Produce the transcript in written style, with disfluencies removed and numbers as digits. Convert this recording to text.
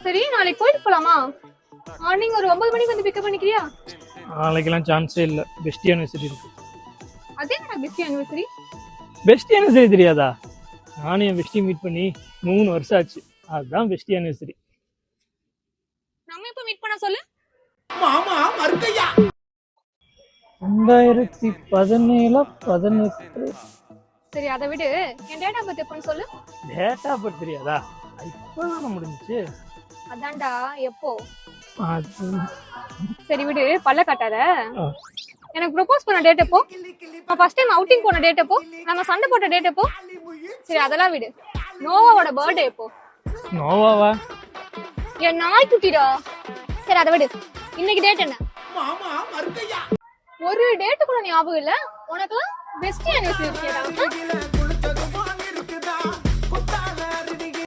சரி நாளைக்கு கோயிலுக்கு போலாமா? மார்னிங் ஒரு 9 மணிக்கு வந்து பிக்கப் பண்ணிக்கிறியா? நாளைக்கெல்லாம் சான்ஸே இல்லை, பெஸ்டி அனிவர்சரி இருக்கு. அதே நான் பெஸ்டி அனிவர்சரி. பெஸ்டி அனிவர்சரி தெரியாதா? நானும் என் பெஸ்டி மீட் பண்ணி 3 வருஷம் ஆச்சு. அதுதான் பெஸ்டி அனிவர்சரி. நம்ம எப்ப மீட் பண்ண சொல்லு? மாமா மறுக்கையா 2017 18. சரி அதை விடு, என் டேட் ஆஃப் பர்த் எப்பன்னு சொல்லு. டேட் ஆஃப் பர்த் தெரியாதா? இப்போதானே முடிஞ்சிச்சு. அதான்டா எப்போ? அது சரி விடு, பல்ல காட்டாத. எனக்கு ப்ரொபோஸ் பண்ண டேட் எப்போ? நான் ஃபர்ஸ்ட் டைம் அவுட்டிங் போன டேட் எப்போ? நம்ம சண்டை போட்ட டேட் எப்போ? சரி அதெல்லாம் விடு. நோவாவோட பர்த்டே எப்போ? நோவாவா? என் நாய்க்குட்டிடா. சரி அதை விடு, இன்னைக்கு டேட் என்ன? மாமா மறுக்கையா ஒரு டேட்டு கூட ஞாபகம் இல்ல உனக்கு. பெஸ்டி அனிவர்சரி கேட்டா